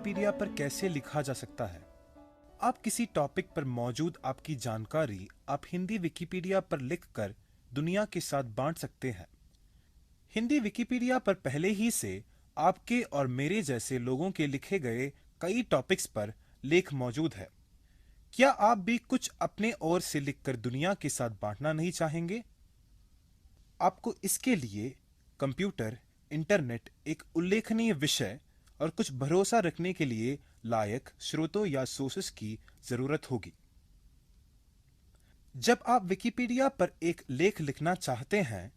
Wikipedia पर कैसे लिखा जा सकता है। आप किसी टॉपिक पर मौजूद आपकी जानकारी आप हिंदी विकिपीडिया पर लिखकर दुनिया के साथ बांट सकते हैं। हिंदी विकिपीडिया पर पहले ही से आपके और मेरे जैसे लोगों के लिखे गए कई टॉपिक्स पर लेख मौजूद है। क्या आप भी कुछ अपने ओर से लिखकर दुनिया के साथ बांटना नहीं चाहेंगे? आपको इसके लिए कंप्यूटर, इंटरनेट, एक उल्लेखनीय विषय और कुछ भरोसा रखने के लिए लायक स्रोतों या सोर्सेस की जरूरत होगी। जब आप विकिपीडिया पर एक लेख लिखना चाहते हैं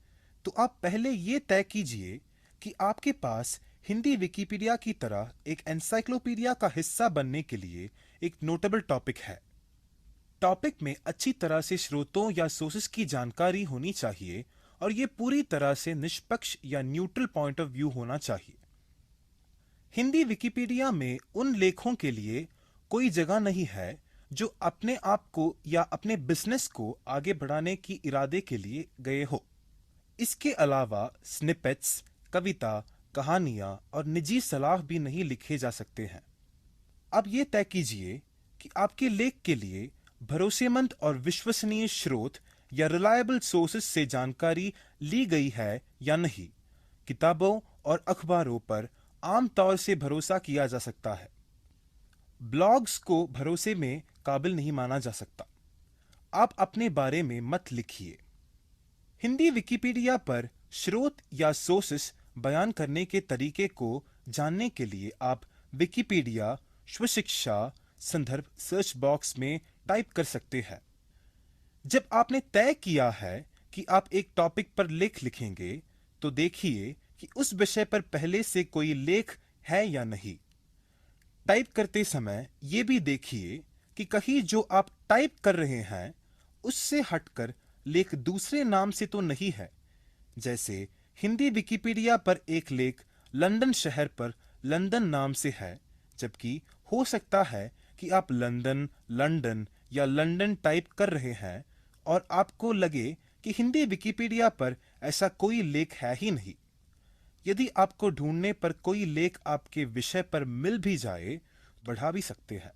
तो आप पहले ये तय कीजिए कि आपके पास हिंदी विकिपीडिया की तरह एक एनसाइक्लोपीडिया का हिस्सा बनने के लिए एक नोटेबल टॉपिक है। टॉपिक में अच्छी तरह से स्रोतों या सोर्सेस की जानकारी होनी चाहिए और ये पूरी तरह से निष्पक्ष या न्यूट्रल पॉइंट ऑफ व्यू होना चाहिए। हिंदी विकिपीडिया में उन लेखों के लिए कोई जगह नहीं है जो अपने आप को या अपने बिजनेस को आगे बढ़ाने की इरादे के लिए गए हो। इसके अलावा स्निपेट्स, कविता, कहानियां और निजी सलाह भी नहीं लिखे जा सकते हैं। अब ये तय कीजिए कि आपके लेख के लिए भरोसेमंद और विश्वसनीय स्रोत या रिलायबल सोर्सेस से जानकारी ली गई है या नहीं। किताबों और अखबारों पर आमतौर से भरोसा किया जा सकता है। ब्लॉग्स को भरोसे में काबिल नहीं माना जा सकता। आप अपने बारे में मत लिखिए। हिंदी विकिपीडिया पर स्रोत या सोर्सेस बयान करने के तरीके को जानने के लिए आप विकिपीडिया स्वशिक्षा संदर्भ सर्च बॉक्स में टाइप कर सकते हैं। जब आपने तय किया है कि आप एक टॉपिक पर लेख लिखेंगे तो देखिए कि उस विषय पर पहले से कोई लेख है या नहीं। टाइप करते समय यह भी देखिए कि कहीं जो आप टाइप कर रहे हैं उससे हटकर लेख दूसरे नाम से तो नहीं है। जैसे हिंदी विकिपीडिया पर एक लेख लंदन शहर पर लंदन नाम से है, जबकि हो सकता है कि आप लंदन, लंदन या लंदन टाइप कर रहे हैं और आपको लगे कि हिंदी विकिपीडिया पर ऐसा कोई लेख है ही नहीं। यदि आपको ढूंढने पर कोई लेख आपके विषय पर मिल भी जाए, बढ़ा भी सकते हैं।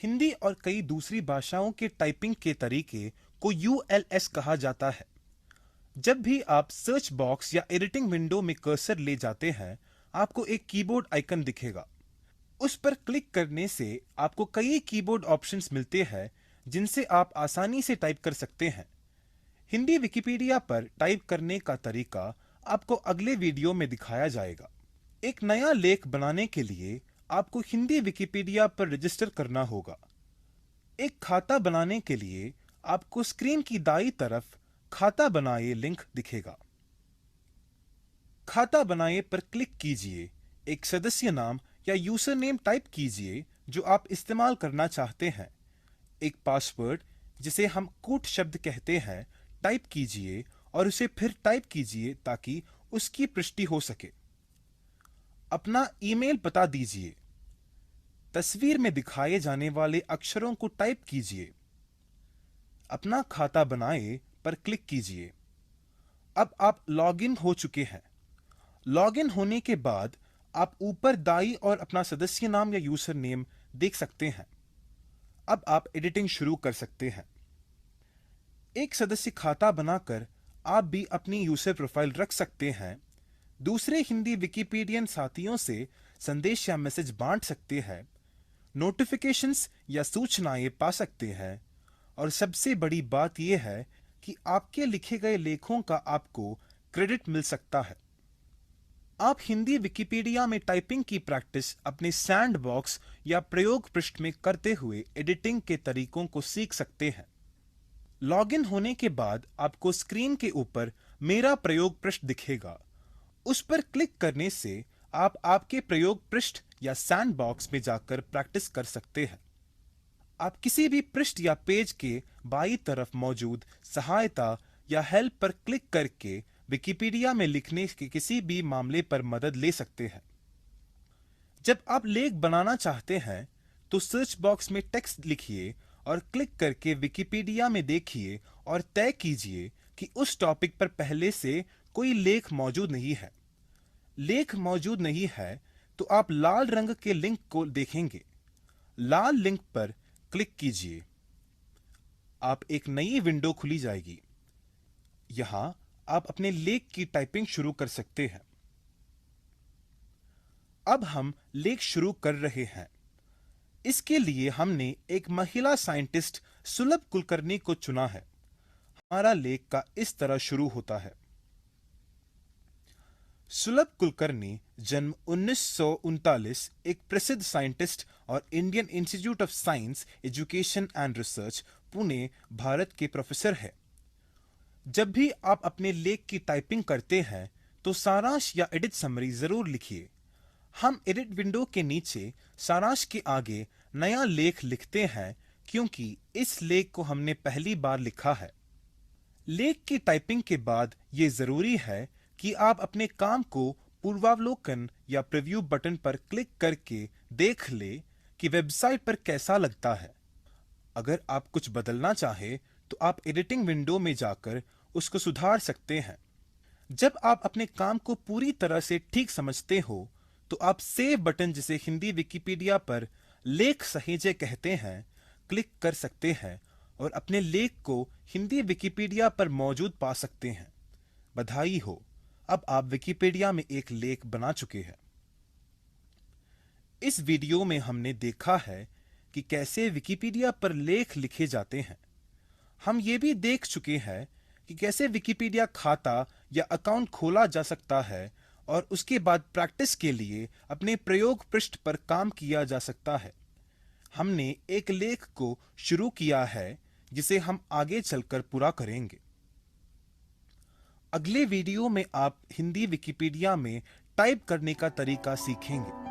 हिंदी और कई दूसरी भाषाओं के टाइपिंग के तरीके को ULS कहा जाता है। जब भी आप सर्च बॉक्स या एडिटिंग विंडो में कर्सर ले जाते हैं, आपको एक कीबोर्ड आइकन दिखेगा। उस पर क्लिक करने से आपको कई कीबोर्ड ऑप्शंस मिलते हैं जिनसे आप आसानी से टाइप कर सकते हैं। हिंदी विकिपीडिया पर टाइप करने का तरीका आपको अगले वीडियो में दिखाया जाएगा। एक नया लेख बनाने के लिए आपको हिंदी विकिपीडिया पर रजिस्टर करना होगा। एक खाता बनाने के लिए आपको स्क्रीन की दाईं तरफ खाता बनाए लिंक दिखेगा। खाता बनाए पर क्लिक कीजिए। एक सदस्य नाम या यूजर नेम टाइप कीजिए जो आप इस्तेमाल करना चाहते हैं। एक पासवर्ड, जिसे हम कूट शब्द कहते हैं, टाइप कीजिए और उसे फिर टाइप कीजिए ताकि उसकी पुष्टि हो सके। अपना ईमेल पता दीजिए। तस्वीर में दिखाए जाने वाले अक्षरों को टाइप कीजिए। अपना खाता बनाए पर क्लिक कीजिए। अब आप लॉगिन हो चुके हैं। लॉगिन होने के बाद आप ऊपर दाईं ओर अपना सदस्य नाम या यूजर नेम देख सकते हैं। अब आप एडिटिंग शुरू कर सकते हैं। एक सदस्य खाता बनाकर आप भी अपनी यूजर प्रोफाइल रख सकते हैं, दूसरे हिंदी विकिपीडियन साथियों से संदेश या मैसेज बांट सकते हैं, नोटिफिकेशंस या सूचनाएं पा सकते हैं और सबसे बड़ी बात यह है कि आपके लिखे गए लेखों का आपको क्रेडिट मिल सकता है। आप हिंदी विकिपीडिया में टाइपिंग की प्रैक्टिस अपने सैंड बॉक्स या प्रयोग पृष्ठ में करते हुए एडिटिंग के तरीकों को सीख सकते हैं। लॉगिन होने के बाद आपको स्क्रीन के ऊपर मेरा प्रयोग पृष्ठ दिखेगा। उस पर क्लिक करने से आप आपके प्रयोग पृष्ठ या सैंड बॉक्स में जाकर प्रैक्टिस कर सकते हैं। आप किसी भी पृष्ठ या पेज के बाईं तरफ मौजूद सहायता या हेल्प पर क्लिक करके विकिपीडिया में लिखने के किसी भी मामले पर मदद ले सकते हैं। जब आप लेख बनाना चाहते हैं तो सर्च बॉक्स में टेक्स्ट लिखिए और क्लिक करके विकिपीडिया में देखिए और तय कीजिए कि उस टॉपिक पर पहले से कोई लेख मौजूद नहीं है। लेख मौजूद नहीं है तो आप लाल रंग के लिंक को देखेंगे। लाल लिंक पर क्लिक कीजिए। आप एक नई विंडो खुली जाएगी। यहां आप अपने लेख की टाइपिंग शुरू कर सकते हैं। अब हम लेख शुरू कर रहे हैं। इसके लिए हमने एक महिला साइंटिस्ट सुलभ कुलकर्णी को चुना है। हमारा लेख का इस तरह शुरू होता है। सुलभ कुलकर्णी जन्म 1939, एक प्रसिद्ध साइंटिस्ट और Indian institute of science education and research, Pune, Bharat के प्रोफेसर है। जब भी आप अपने लेख की टाइपिंग करते हैं तो सारांश या एडिट समरी जरूर लिखिए। हम एडिट विंडो के नीचे सारांश के आगे नया लेख लिखते हैं क्योंकि इस लेख को हमने पहली बार लिखा है। लेख की टाइपिंग के बाद यह जरूरी है कि आप अपने काम को पूर्वावलोकन या प्रीव्यू बटन पर क्लिक करके देख ले कि वेबसाइट पर कैसा लगता है। अगर आप कुछ बदलना चाहें तो आप एडिटिंग विंडो में जाकर उसको सुधार सकते हैं। जब आप अपने काम को पूरी तरह से ठीक समझते हो तो आप सेव बटन, जिसे हिंदी विकिपीडिया पर लेख सहेजे कहते हैं, क्लिक कर सकते हैं और अपने लेख को हिंदी विकिपीडिया पर मौजूद पा सकते हैं। बधाई हो, अब आप विकिपीडिया में एक लेख बना चुके हैं। इस वीडियो में हमने देखा है कि कैसे विकिपीडिया पर लेख लिखे जाते हैं। हम ये भी देख चुके हैं कि कैसे विकिपीडिया खाता या अकाउंट खोला जा सकता है और उसके बाद प्रैक्टिस के लिए अपने प्रयोग पृष्ठ पर काम किया जा सकता है। हमने एक लेख को शुरू किया है जिसे हम आगे चलकर पूरा करेंगे। अगले वीडियो में आप हिंदी विकिपीडिया में टाइप करने का तरीका सीखेंगे।